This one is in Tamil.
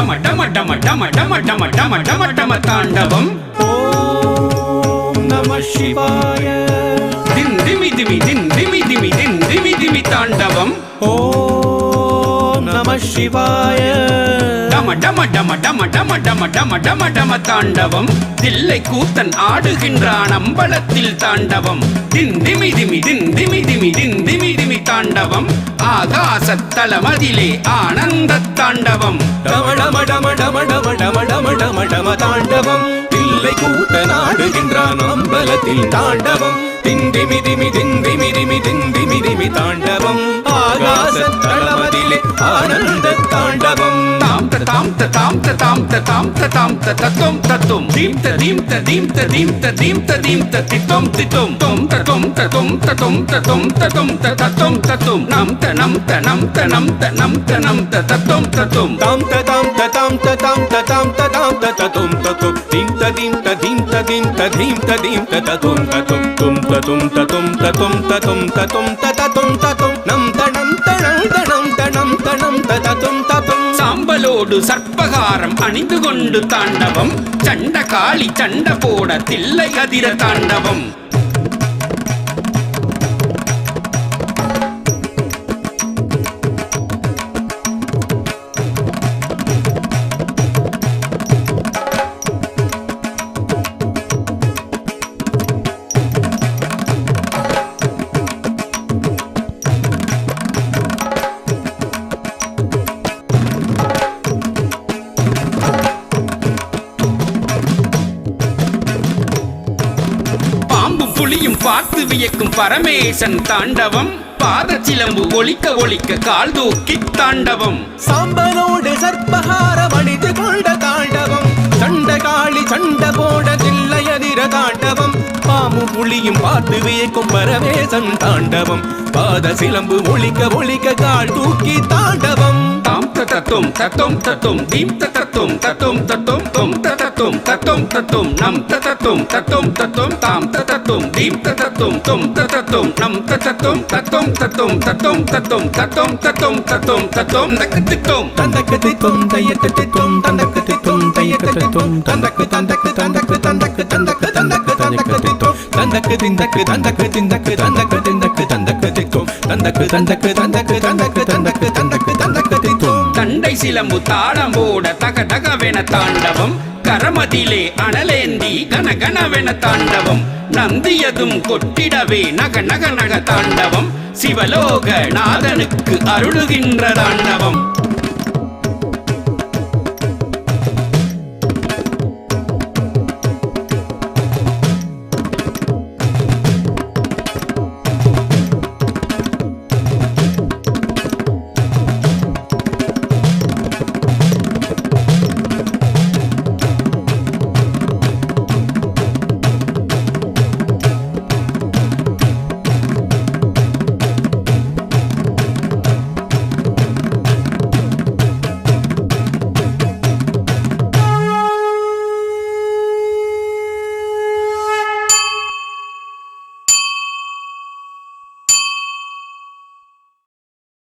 டம டம டம டம டம டம டம டம டம தாண்டவம். ஓம் நம சிவாய. தின் திமி திமி தின் திமி திமி தின் திமி திமி தாண்டவம். ஓம் நம சிவாய. டம டம டம டம டம டம டம டம டம தாண்டவம். தில்லை கூத்தன் ஆடுகின்றான் அம்பலத்தில் தாண்டவம். தின் திமி திமி தின் திமி திமி தின் திமி திமி தாண்டவம். ஆகாசத்தலமதிலே ஆனந்த தாண்டவம். டம டம டம டம டம டம டம டம டம தாண்டவம். தில்லை கூத்தன் ஆடுகின்றான் அம்பலத்தில் தாண்டவம். திந்திமி திமி திந்திமி திமி திந்திமி திமி தாண்டவம். ஆகாசத்தலமதிலே ஆனந்த தாண்டவம். தாம் தாம் தாம் தாம் தாம் தாம் தத்தும் தத்தும் தீம் தீம் தீம் தீம் தீம் தீம் தித்தும் தித்தும் தொம் தத்தும் தத்தும் தத்தும் தத்தும் தத்தும் தத்தும் தத்தும் நம் தனம் தனம் தனம் தனம் தனம் தத்தும் தத்தும் தாம் தாம் தாம் தாம் தாம் தாம் தத்தும் தத்தும் தீம் தீம் தீம் தீம் தீம் தீம் தத்தும் தத்தும் தும் தத்தும் தத்தும் தத்தும் தத்தும் தத்தும் தத்தும் தத்தும் நம் தனம் தனம் தனம் தனம் தனம் தத்தும் தத்தும். சாம்பலோடு சர்ப்பகாரம் அணிந்து கொண்டு தாண்டவம். சண்ட காளி சண்ட போட தில்லை அதிர தாண்டவம். புலியும் பார்த்து வியக்கும் பரமேசன் தாண்டவம். பாத சிலம்பு ஒலிக்க ஒலிக்க கால் தூக்கி தாண்டவம். சாம்பலோடு சர்ப்பகாரம் அணிந்து கொண்ட தாண்டவம். சண்ட காளி சண்ட போட தில்லை அதிர தாண்டவம். பாம்பு புலியும் பார்த்து வியக்கும் பரமேசன் தாண்டவம். பாத சிலம்பு ஒலிக்க ஒலிக்க கால் தூக்கி தாண்டவம். தாம் தத்தும் தத்தும் தத்தும் தீம் தத்தும் தத்தும் தத்தும் தொம் தத்தும் தத்தும் தத்தும் நம் தத்தும் தத்தும் தத்தும் தாம் தத்தும் தீம் தத்தும் தொம் தத்தும் நம் தத்தும் தத்தும் தத்தும் தத்தும் தத்தும் தத்தும் தத்தும் தத்தும் தத்தும் தக்கத்தித்தும் தந்தக்கத்தித்தும் தையக்கத்தித்தும் தந்தக்கத்தித்தும் தையக்கத்தித்தும் தந்தக்கு தந்தக்கு தந்தக்கு தந்தக்கு தந்தக்கு தந்தக்கு தந்தக்கத்தித்தும் தந்தக்கு திந்தக்கு தந்தக்கு திந்தக்கு தந்தக்கு திந்தக்கு தந்தக்கத்தித்தும் தந்தக்கு தந்தக்கு தந்தக்கு தந்தக்கு தந்தக்கு தந்தக்கு தந்தக்கத்தித்தும். தண்டை சிலம்பு தாளம் போட தக தகவென தாண்டவம். கரமதிலே அனலேந்தி கனகனவென தாண்டவம். நந்தியதும் கொட்டிடவே நக நக நக தாண்டவம். சிவலோக நாதனுக்கு அருளுகின்ற தாண்டவம்.